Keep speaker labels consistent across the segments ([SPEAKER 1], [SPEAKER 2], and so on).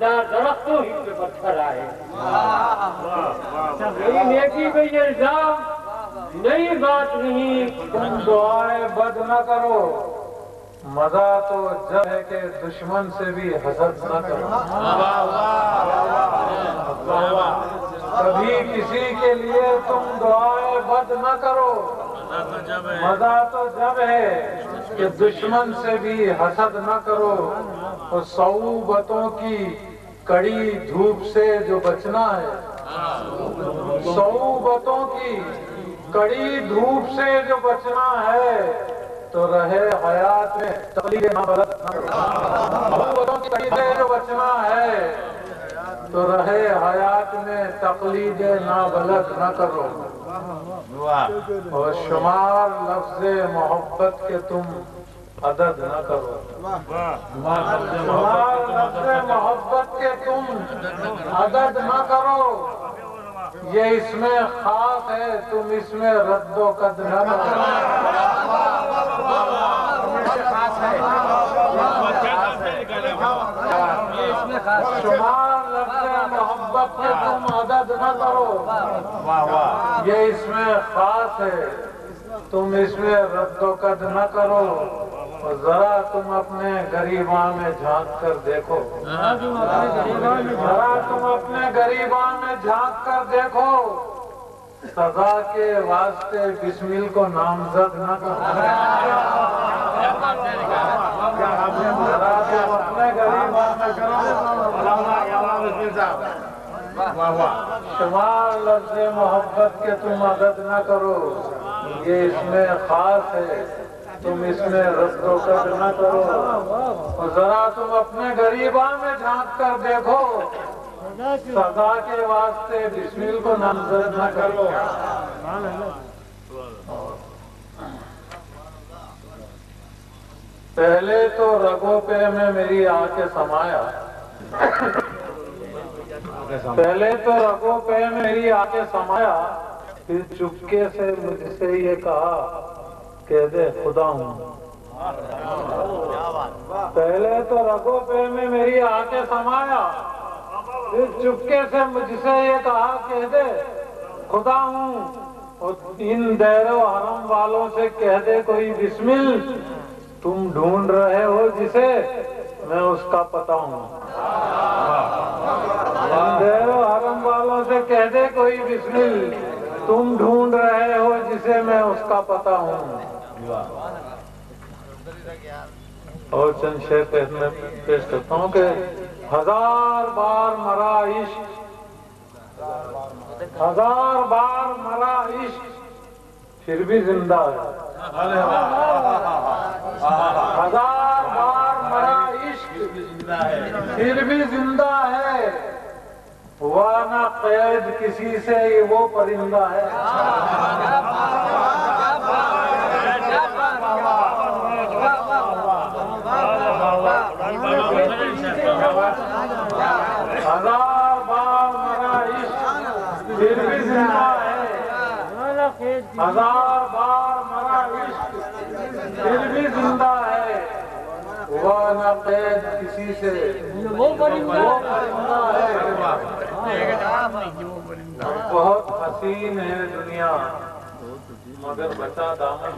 [SPEAKER 1] درختوں ہی پہ پتھر آئے. یہی نیکی پہ یہ الزام نئی بات نہیں. تم دعائے بد نہ کرو. مزہ تو جب ہے کہ دشمن سے بھی حسد نہ کرو. کبھی کسی کے لیے تم دعائے بد نہ کرو. مزہ تو جب ہے کہ دشمن سے بھی حسد نہ کرو. اور صعوبتوں کی کڑی دھوپ سے جو بچنا ہے, صعوبتوں کی کڑی دھوپ سے جو بچنا ہے تو رہے حیات میں تقلید نابلد نہ کرو. صعوبتوں کی کڑی سے جو بچنا ہے تو رہے حیات میں تقلید نابلد نہ کرو. اور شمار لفظ محبت کے تم عدد نہ کرو. شمار لفظ محبت کے تم عدد نہ کرو. یہ اس میں خاص ہے, تم اس میں رد و قد نہ کرو. شمار لفظ محبت کے تم عدد نہ کرو. یہ اس میں خاص ہے, تم اس میں رد و قد نہ کرو. اور ذرا تم اپنے گریباں میں جھانک کر دیکھو. ذرا تم اپنے گریباں میں جھانک کر دیکھو. سزا کے واسطے بسمل کو نامزد نہ کرو. ذرا تم اپنے گریباں میں شمار لفظ محبت کے تم عدد نہ کرو. یہ اس میں خاص ہے, تم اس میں رد و قد نہ کرو. اور ذرا تم اپنے گریباں میں جھانک کر دیکھو. سزا کے واسطے بسمل کو نامزد نہ کرو. پہلے تو رگوں پہ میں میری آ کے سمایا. پہلے تو رگوں پہ میری آ کے سمایا. پھر چپکے سے مجھ سے یہ کہا کہہ دے خدا ہوں. پہلے تو رگوں پہ میں میری آ کے سمایا. پھر چپکے سے مجھ سے یہ کہا کہہ دے خدا ہوں. اور ان دیر و حرم والوں سے کہہ دے کوئی بسمل. تم ڈھونڈ رہے ہو جسے, میں اس کا پتہ ہوں. ان دیر و حرم والوں سے کہہ دے کوئی بسمل. تم ڈھونڈ رہے ہو جسے, میں اس کا پتہ ہوں. اور چند شعر پیش کرتا ہوں کہ ہزار بار مرا عشق, ہزار بار مرا عشق پھر بھی زندہ ہے. ہزار بار مرا عشق پھر بھی زندہ ہے. ہوا نہ قید کسی سے وہ پرندہ ہے. ہزار بار مرا عشق پھر بھی زندہ ہے. ہزار بار مرا عشق پھر بھی زندہ ہے. ہوا نہ قید کسی سے وہ پرندہ ہے. بہت حسین ہے دنیا مگر بچا دامن.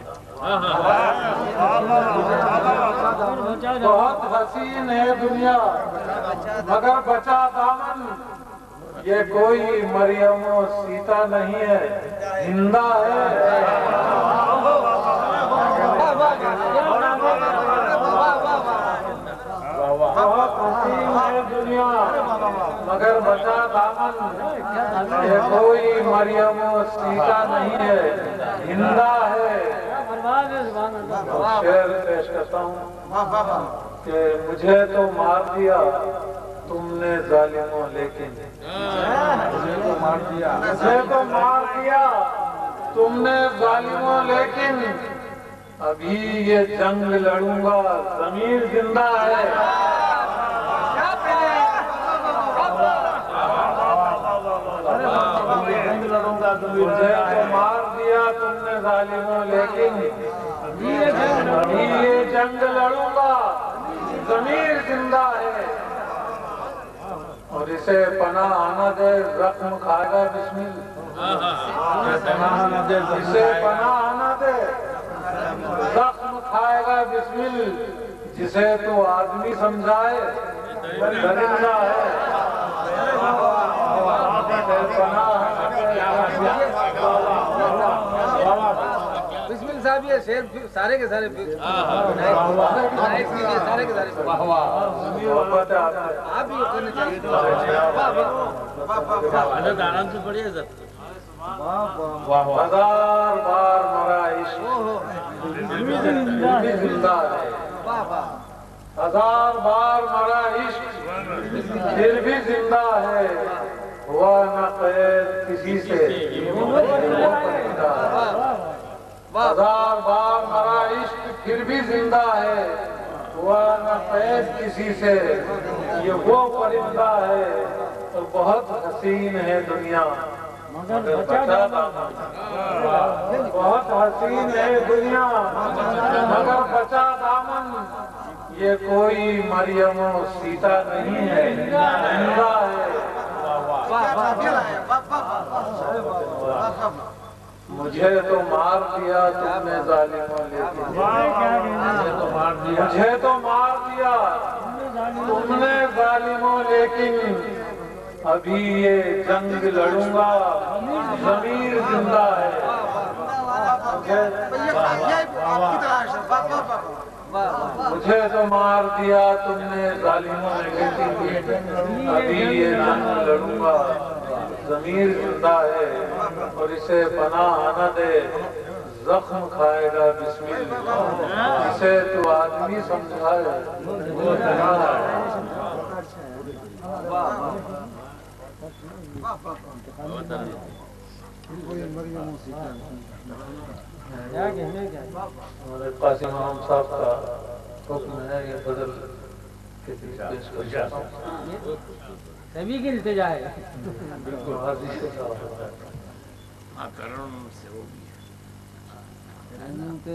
[SPEAKER 1] بہت حسین ہے دنیا مگر بچا دامن. یہ کوئی مریم و سیتا نہیں ہے, زندہ ہے. بہت حسین ہے دنیا مگر بچا دامن. یہ کوئی مریم و سیتا نہیں ہے, زندہ ہے. شعر پیش کرتا ہوں کہ مجھے تو مار دیا تم نے ظالموں لیکن, مجھے تو مار دیا تم نے ظالموں لیکن, ابھی یہ جنگ لڑوں گا ضمیر زندہ ہے. مجھے تو مار دیا تم نے ظالموں لیکن, ابھی یہ جنگ لڑوں گا ضمیر زندہ ہے. اور اسے پناہ آنا دے زخم کھائے گا بسم اللہ اسے پناہ آنا دے زخم کھائے گا بسم اللہ جسے تو آدمی سمجھائے درندہ ہے
[SPEAKER 2] بسم اللہ صاحب یہ شعر سارے کے سارے سارے کے سارے آپ بھی کرنا چاہیے آرام سے پڑھیے سر
[SPEAKER 1] ہزار بار مرا عشق پھر بھی زندہ ہے ہزار بار مرا عشق پھر بھی زندہ ہے ہوا نہ قید کسی سے ہزار بار مرا عشق پھر بھی زندہ ہے ہوا نہ قید کسی سے یہ وہ پرندہ ہے اور بہت حسین ہے دنیا مگر بچا دامن بہت حسین ہے دنیا مگر بچا دامن یہ کوئی مریم و سیتا نہیں ہے زندہ ہے مجھے تو مار دیا تم نے ظالموں لیکن مجھے تو مار دیا تم نے ظالموں لیکن ابھی یہ جنگ لڑوں گا ضمیر زندہ ہے مجھے تو مار دیا تم نے ظالموں لیکن ابھی یہ جنگ لڑوں گا ضمیر زندہ ہے اور اسے پناہ آنا دے زخم کھائے گا بسم اللہ اسے تو آدمی سمجھائے قاسم احمد صاحب کا حکم ہے یہ بدل کے پیش کر جاتا ہوں
[SPEAKER 2] سبھی کی التجا ہے
[SPEAKER 1] بالکل حاضر سے صاحب ہوتا ہے
[SPEAKER 2] تو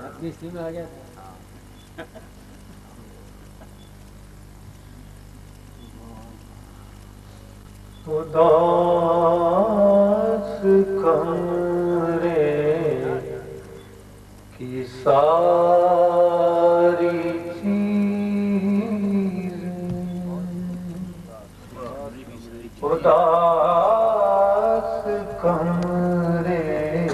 [SPEAKER 2] اپنی استری میں آ گیا
[SPEAKER 1] اداس کمرے کی ساری چیزیں اداس کمرے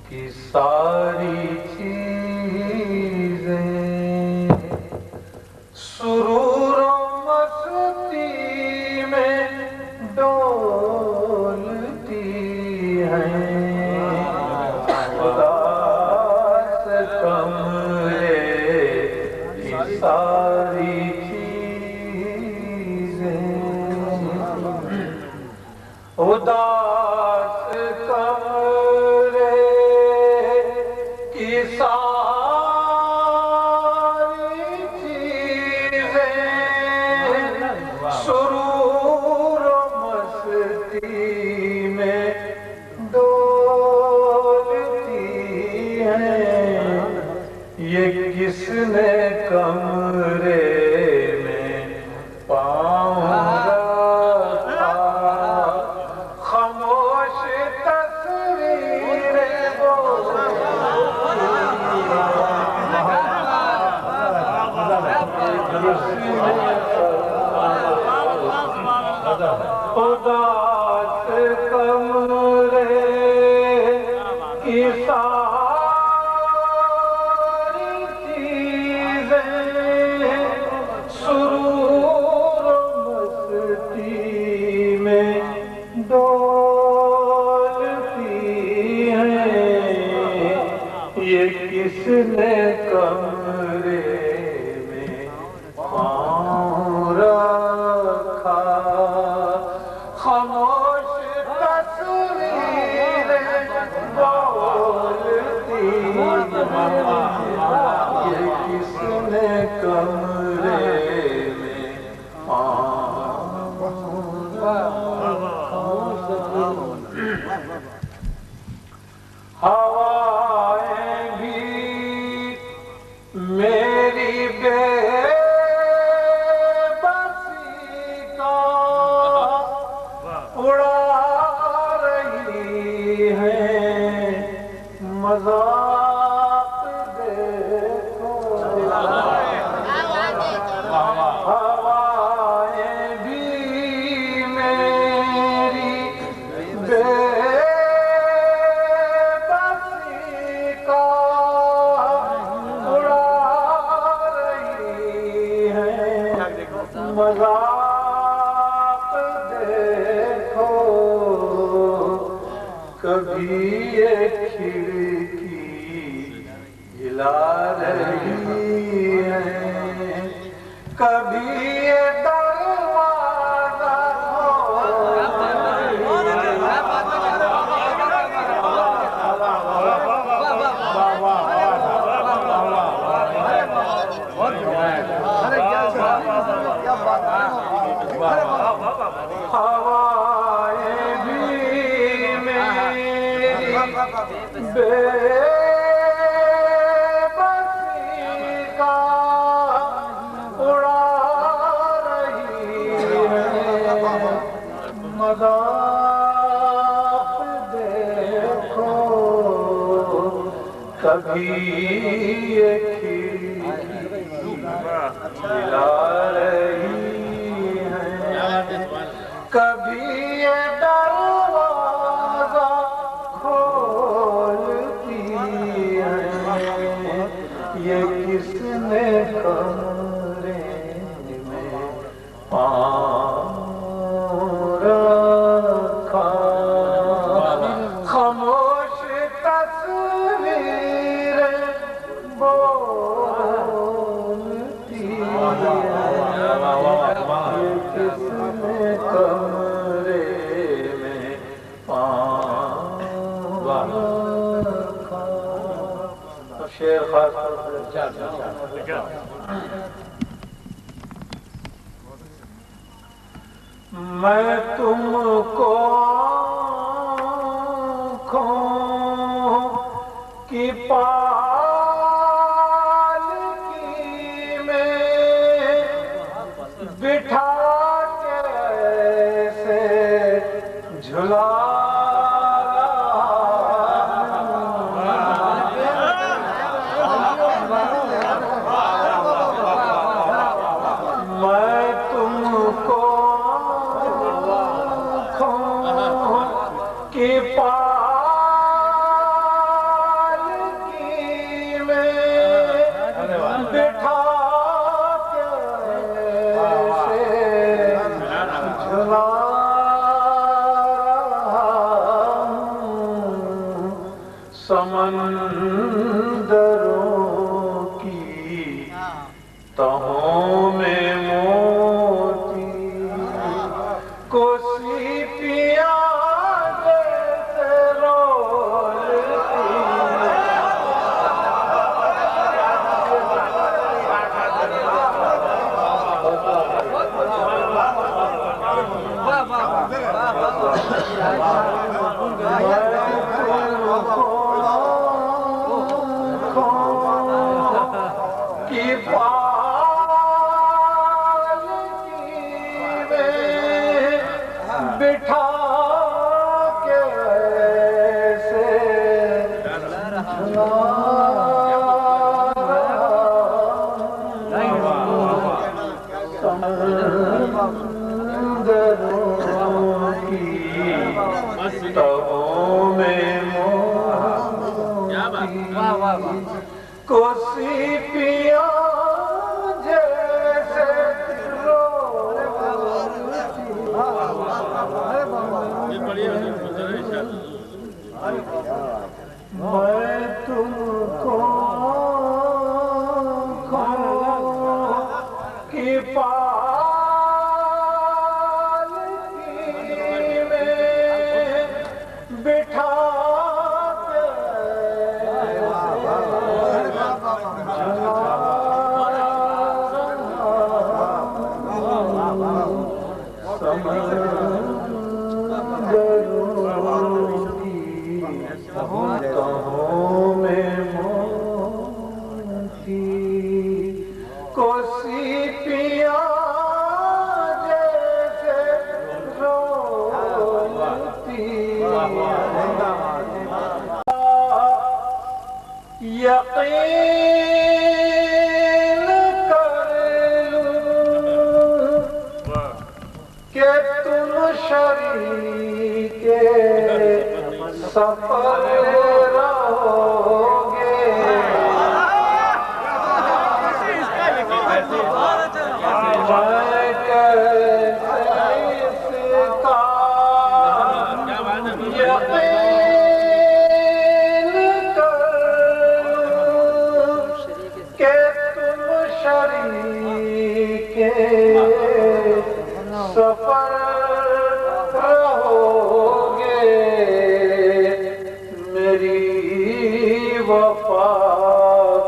[SPEAKER 1] کی ساری چیزیں سرور و مستی میں ڈولتی ہیں اداس کمرے کی ساری چیزیں اداس کمرے کی ساری چیزیں سرور و مستی میں ڈولتی ہیں یہ کس نے کمرے میں پاؤں رکھا خاموش تصویریں اداس کمرے کی ساری چیزیں سرور و مستی میں ڈولتی ہیں یہ کس نے کمرے میں پاؤں رکھا خاموش کبھی یہ کھڑکی ہلا رہی ہے کبھی یہ دروازہ ہوائیں بھی میری بے بسی کا اڑا رہی ہے مذاق دیکھو کبھی یہ کھڑکی ہلا رہی کبھی یہ دروازہ کھولتی ہے یہ کس نے کمرے میں پاؤں رکھا خاموش تصویریں بولتی ہے یہ کس نے کمرے میں پاؤں رکھا شعر خاص میں تم کو آنکھوں کی پالکی میں بٹھا کے جھلا میں تم کو آنکھوں کی پالکی میں بٹھا کے جھلا سمندروں کی تہوں میں موتی کو سیپیاں جیسے رولتی کی پالکی میں بٹھا کے ایسے سمندروں کی تہوں میں موتی کو سیپیاں جیسے میں تم کو آنکھوں کی پالکی میں بٹھا تہوں میں موتی کو سیپیاں جیسے رولتی یقین کر لوں کہ تم شریک سفر رہوگے میں کیسے اس کا یقین سفر رہو گے میری وفا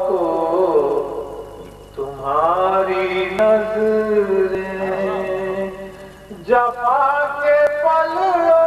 [SPEAKER 1] کو تمہاری نظریں جفا کے پل